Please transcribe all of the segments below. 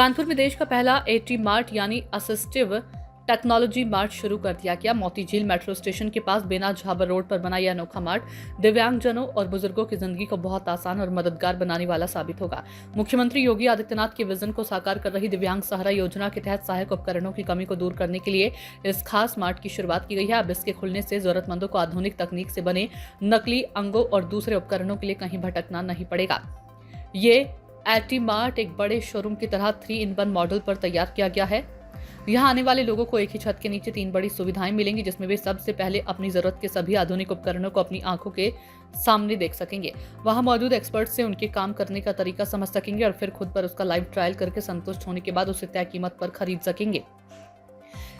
कानपुर में देश का पहला एटी मार्ट यानी असिस्टिव टेक्नोलॉजी मार्ट शुरू कर दिया गया। मोती झील मेट्रो स्टेशन के पास बेना झाबर रोड पर बना यह अनोखा मार्ट दिव्यांगजनों और बुजुर्गों की जिंदगी को बहुत आसान और मददगार बनाने वाला साबित होगा। मुख्यमंत्री योगी आदित्यनाथ के विजन को साकार कर रही दिव्यांग सहारा योजना के तहत सहायक उपकरणों की कमी को दूर करने के लिए इस खास मार्ट की शुरुआत की गई है। अब इसके खुलने से जरूरतमंदों को आधुनिक तकनीक से बने नकली अंगों और दूसरे उपकरणों के लिए कहीं भटकना नहीं पड़ेगा। ये एटी मार्ट एक बड़े शोरूम की तरह 3-in-1 मॉडल पर तैयार किया गया है। यहाँ आने वाले लोगों को एक ही छत के नीचे 3 बड़ी सुविधाएं मिलेंगी, जिसमें वे सबसे पहले अपनी जरूरत के सभी आधुनिक उपकरणों को अपनी आंखों के सामने देख सकेंगे। वहां मौजूद एक्सपर्ट से उनके काम करने का तरीका समझ सकेंगे और फिर खुद पर उसका लाइव ट्रायल करके संतुष्ट होने के बाद उसे तय कीमत पर खरीद सकेंगे।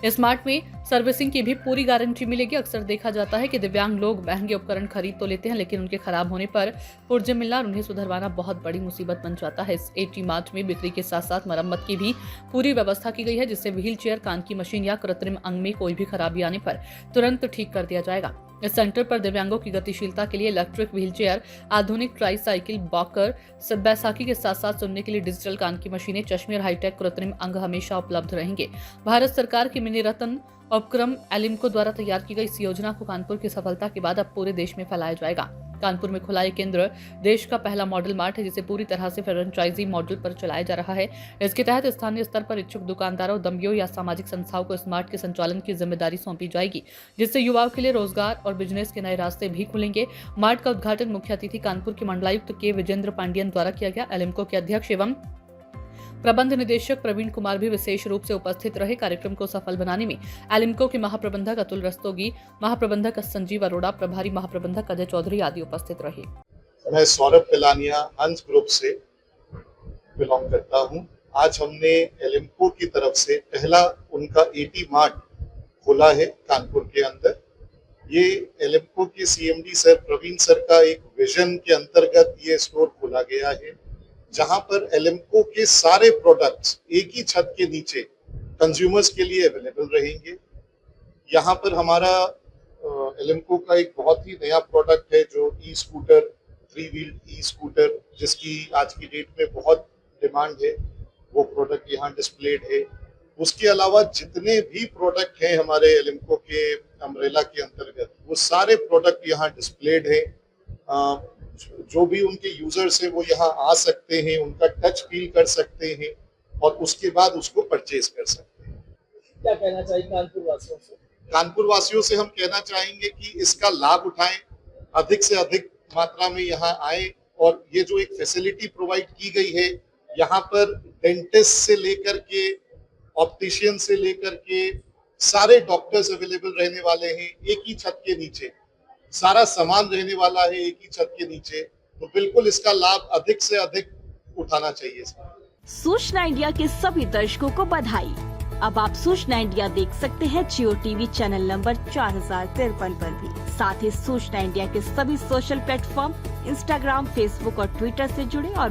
इस मार्ट में सर्विसिंग की भी पूरी गारंटी मिलेगी। अक्सर देखा जाता है कि दिव्यांग लोग महंगे उपकरण खरीद तो लेते हैं, लेकिन उनके खराब होने पर पुर्जे मिलना और उन्हें सुधरवाना बहुत बड़ी मुसीबत बन जाता है। इस एटी मार्ट में बिक्री के साथ साथ मरम्मत की भी पूरी व्यवस्था की गई है, जिससे व्हील चेयर, कान की मशीन या कृत्रिम अंग में कोई भी खराबी आने पर तुरंत ठीक कर दिया जाएगा। इस सेंटर पर दिव्यांगों की गतिशीलता के लिए इलेक्ट्रिक व्हीलचेयर, आधुनिक ट्राई साइकिल, वॉकर, बैसाखी के साथ साथ सुनने के लिए डिजिटल कान की मशीनें, चश्मे और हाईटेक कृत्रिम अंग हमेशा उपलब्ध रहेंगे। भारत सरकार की मिनी रत्न उपक्रम एलिम्को द्वारा तैयार की गई इस योजना को कानपुर की सफलता के बाद अब पूरे देश में फैलाया जाएगा। कानपुर में खुला ये केंद्र देश का पहला मॉडल मार्ट है, जिसे पूरी तरह से फ्रेंचाइजी मॉडल पर चलाया जा रहा है। इसके तहत स्थानीय स्तर पर इच्छुक दुकानदारों, उद्यमियों या सामाजिक संस्थाओं को इस मार्ट के संचालन की जिम्मेदारी सौंपी जाएगी, जिससे युवाओं के लिए रोजगार और बिजनेस के नए रास्ते भी खुलेंगे। मार्ट का उद्घाटन मुख्य अतिथि कानपुर के मंडलायुक्त के विजेंद्र पांडियन द्वारा किया गया। एलिम्को के अध्यक्ष एवं प्रबंध निदेशक प्रवीण कुमार भी विशेष रूप से उपस्थित रहे। कार्यक्रम को सफल बनाने में एलिम्को के महाप्रबंधक अतुल रस्तोगी, महाप्रबंधक संजीव अरोड़ा, प्रभारी महाप्रबंधक अजय चौधरी आदि उपस्थित रहे। मैं सौरभ पिलानिया हंस ग्रुप से बिलोंग करता हूं। आज हमने एलिम्को की तरफ से पहला उनका एटी मार्ट खोला है कानपुर के अंदर। ये एलिम्को के सीएमडी सर प्रवीण सर का एक विजन के अंतर्गत ये स्टोर खोला गया है, जहां पर एलिम्को के सारे प्रोडक्ट्स एक ही छत के नीचे कंज्यूमर्स के लिए अवेलेबल रहेंगे। यहाँ पर हमारा एलिम्को का एक बहुत ही नया प्रोडक्ट है जो e scooter, 3 wheel e scooter, जिसकी आज की डेट में बहुत डिमांड है, वो प्रोडक्ट यहाँ डिस्प्लेड है। उसके अलावा जितने भी प्रोडक्ट हैं हमारे एलिम्को के अम्ब्रेला के अंतर्गत, वो सारे प्रोडक्ट यहाँ डिस्प्लेड है। जो भी उनके यूजर्स हैं वो यहाँ आ सकते हैं, उनका टच फील कर सकते हैं और उसके बाद उसको परचेज कर सकते हैं। क्या कहना चाहिए कानपुर वासियों से? कानपुर वासियों से हम कहना चाहेंगे कि इसका लाभ उठाएं, अधिक से अधिक मात्रा में यहाँ आए। और ये जो एक फैसिलिटी प्रोवाइड की गई है, यहाँ पर डेंटिस्ट से लेकर के ऑप्टिशियन से लेकर के सारे डॉक्टर्स अवेलेबल रहने वाले हैं। एक ही छत के नीचे सारा सामान रहने वाला है, एक ही छत के नीचे। तो बिल्कुल इसका लाभ अधिक से अधिक उठाना चाहिए। सूचना इंडिया के सभी दर्शकों को बधाई। अब आप सूचना इंडिया देख सकते हैं जियो टीवी चैनल नंबर 4053 पर भी। साथ ही सूचना इंडिया के सभी सोशल प्लेटफॉर्म इंस्टाग्राम, फेसबुक और ट्विटर से जुड़े और